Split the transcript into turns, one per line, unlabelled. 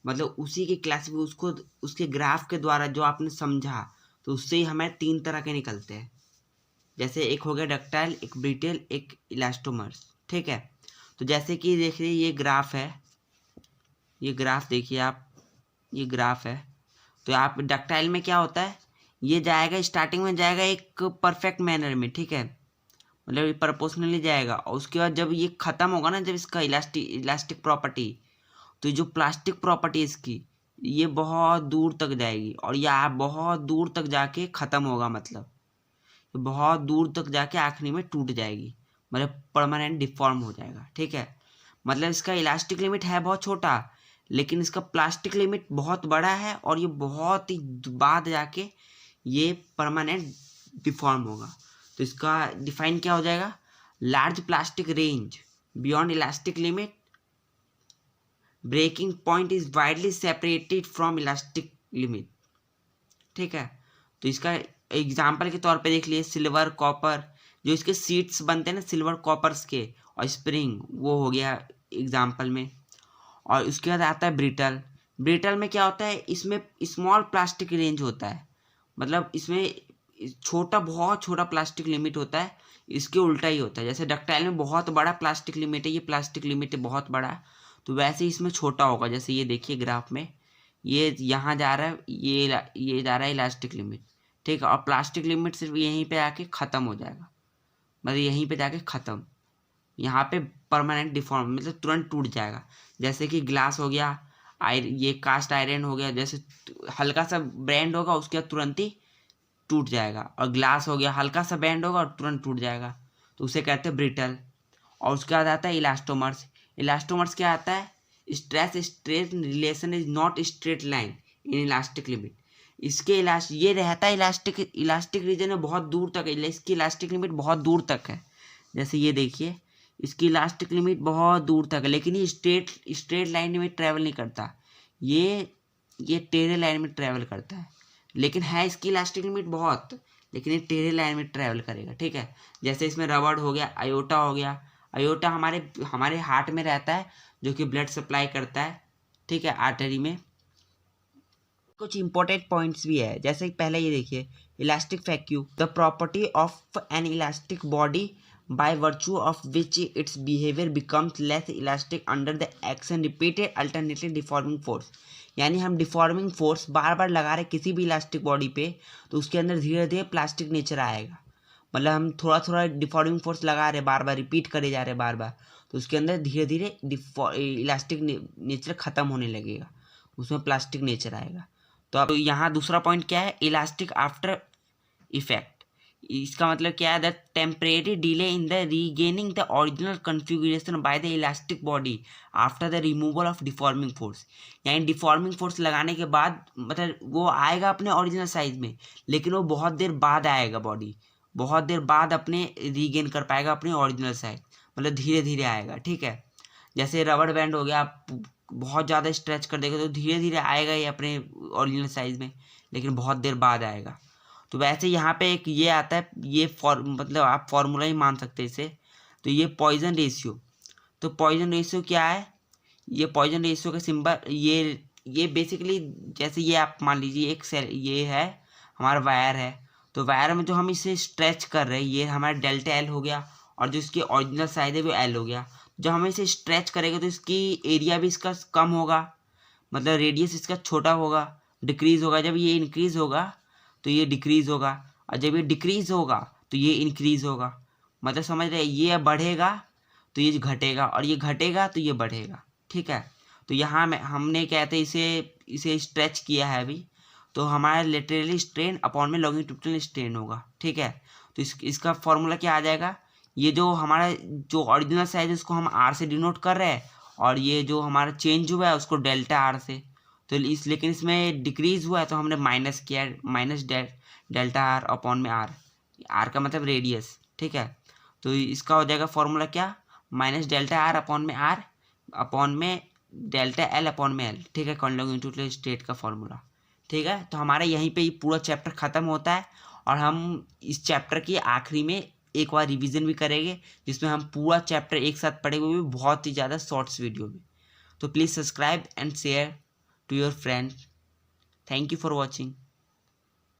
मतलब उसी के क्लासिफिकेशन उसको उसके ग्राफ के द्वारा जो आपने समझा तो उससे ही हमें 3 तरह के निकलते हैं। जैसे एक हो गया डक्टाइल, एक ब्रिटेल, एक इलास्टोमर्स। ठीक है, तो जैसे कि देखिए ये ग्राफ है, ये ग्राफ देखिए आप, ये ग्राफ है। तो आप डक्टाइल में क्या होता है, ये जाएगा स्टार्टिंग में जाएगा एक परफेक्ट मैनर में, ठीक है, मतलब ये प्रोपोर्शनली जाएगा, और उसके बाद जब ये ख़त्म होगा ना, जब इसका इलास्टिक प्रॉपर्टी, तो जो प्लास्टिक प्रॉपर्टी इसकी ये बहुत दूर तक जाएगी और यह बहुत दूर तक जाके ख़त्म होगा, मतलब बहुत दूर तक जाके आखिरी में टूट जाएगी, मतलब परमानेंट डिफॉर्म हो जाएगा। ठीक है, मतलब इसका इलास्टिक लिमिट है बहुत छोटा, लेकिन इसका प्लास्टिक लिमिट बहुत बड़ा है और ये बहुत ही बाद जाके ये परमानेंट डिफॉर्म होगा। तो इसका डिफाइन क्या हो जाएगा, large plastic range beyond elastic limit, breaking point is widely separated from elastic limit. ठीक है, तो इसका एग्जाम्पल के तौर पे देख लिए सिल्वर कॉपर, जो इसके सीड्स बनते हैं ना सिल्वर कॉपर्स के, और स्प्रिंग, वो हो गया एग्जाम्पल में। और उसके बाद आता है ब्रिटल। ब्रिटल में क्या होता है, इसमें स्मॉल प्लास्टिक रेंज होता है, मतलब इसमें छोटा, बहुत छोटा प्लास्टिक लिमिट होता है, इसके उल्टा ही होता है। जैसे डक्टाइल में बहुत बड़ा प्लास्टिक लिमिट है, ये प्लास्टिक लिमिट है बहुत बड़ा, तो वैसे ही इसमें छोटा होगा। जैसे ये देखिए ग्राफ में, ये यहाँ जा रहा है, ये जा रहा है इलास्टिक लिमिट, ठीक है, और प्लास्टिक लिमिट सिर्फ यहीं पे आके ख़त्म हो जाएगा, मतलब यहीं पे जाके ख़त्म, यहाँ पे परमानेंट डिफॉर्म, मतलब तुरंत टूट जाएगा। जैसे कि ग्लास हो गया, ये कास्ट आयरन हो गया, जैसे हल्का सा बैंड होगा उसके बाद तुरंत ही टूट जाएगा, और ग्लास हो गया हल्का सा बैंड होगा और तुरंत टूट जाएगा, तो उसे कहते हैं ब्रिटल। और उसके बाद आता है इलास्टोमर्स। इलास्टोमर्स क्या आता है, stress strain relation is not straight line in elastic limit. इसके ये रहता है इलास्टिक रीजन में बहुत दूर तक है, इसकी इलास्टिक लिमिट बहुत दूर तक है। जैसे ये देखिए, इसकी इलास्टिक लिमिट बहुत दूर तक है, लेकिन ये स्ट्रेट लाइन में ट्रैवल नहीं करता, ये टेढ़े लाइन में ट्रैवल करता है, लेकिन है इसकी इलास्टिक लिमिट बहुत, लेकिन ये टेढ़े लाइन में ट्रैवल करेगा। ठीक है, जैसे इसमें रबड़ हो गया, अयोटा हो गया। अयोटा हमारे हार्ट में रहता है, जो कि ब्लड सप्लाई करता है, ठीक है, आर्टरी में। कुछ इंपॉर्टेंट पॉइंट्स भी है, जैसे पहले ये देखिए, elastic vacuum, the property of N elastic body by virtue of which its behavior becomes less elastic under the action repeated alternately deforming force। यानी हम डिफॉर्मिंग फोर्स बार बार लगा रहे किसी भी इलास्टिक बॉडी पे, तो उसके अंदर धीरे धीरे प्लास्टिक नेचर आएगा, मतलब हम थोड़ा थोड़ा डिफॉर्मिंग फोर्स लगा रहे, बार बार रिपीट करे जा रहे बार बार, तो उसके अंदर धीरे धीरे इलास्टिक नेचर ख़त्म होने लगेगा, उसमें प्लास्टिक नेचर आएगा। तो अब यहाँ दूसरा पॉइंट क्या है, इलास्टिक आफ्टर इफेक्ट। इसका मतलब क्या है, the temporary delay in the regaining the original configuration by the elastic body after the removal of deforming force. यानी डिफॉर्मिंग फोर्स लगाने के बाद मतलब वो आएगा अपने ओरिजिनल साइज में, लेकिन वो बहुत देर बाद आएगा, बॉडी बहुत देर बाद अपने रीगेन कर पाएगा अपने ओरिजिनल साइज, मतलब धीरे धीरे आएगा। ठीक है, जैसे रबड़ बैंड हो गया, आप बहुत ज़्यादा स्ट्रेच कर देगा तो धीरे धीरे आएगा ये अपने ओरिजिनल साइज में, लेकिन बहुत देर बाद आएगा। तो वैसे यहाँ पे एक ये आता है, ये मतलब आप फॉर्मूला ही मान सकते हैं इसे। तो ये पॉइजन रेशियो, तो पॉइजन रेशियो क्या है, ये पॉइजन रेशियो का सिंबल, ये बेसिकली जैसे ये आप मान लीजिए एक सेल, ये है हमारा वायर है, तो वायर में जो हम इसे स्ट्रेच कर रहे हैं ये हमारा डेल्टा एल हो गया, और जो इसकी ओरिजिनल साइज है वो एल हो गया। जब हम इसे स्ट्रेच करेंगे तो इसकी एरिया भी इसका कम होगा, मतलब रेडियस इसका छोटा होगा, डिक्रीज होगा। जब ये इंक्रीज होगा तो ये डिक्रीज होगा, और जब ये डिक्रीज होगा तो ये इंक्रीज होगा, मतलब समझ रहे, ये बढ़ेगा तो ये घटेगा, और ये घटेगा तो ये बढ़ेगा। ठीक है, तो यहाँ में हमने कहते इसे स्ट्रेच किया है अभी, तो हमारा लेटरली स्ट्रेन अपॉन में लॉन्गिट्यूडिनल स्ट्रेन होगा। ठीक है, तो इसका फॉर्मूला क्या आ जाएगा, ये जो हमारा जो ओरिजिनल साइज है उसको हम आर से डिनोट कर रहे हैं, और ये जो हमारा चेंज हुआ है उसको डेल्टा आर से, तो लेकिन इसमें डिक्रीज हुआ है तो हमने माइनस किया, माइनस डेल्टा आर अपॉन में आर का मतलब रेडियस। ठीक है, तो इसका हो जाएगा फॉर्मूला क्या, माइनस डेल्टा आर अपॉन में डेल्टा एल अपॉन में एल। ठीक है, लॉन्गिट्यूडिनल स्ट्रेन का फॉर्मूला। ठीक है, तो हमारा यहीं पे पूरा चैप्टर ख़त्म होता है, और हम इस चैप्टर की आखिरी में एक बार रिवीजन भी करेंगे, जिसमें हम पूरा चैप्टर एक साथ पढ़ेंगे, वो भी बहुत ही ज़्यादा शॉर्ट्स वीडियो में। तो please subscribe and share to your friend. Thank you for watching.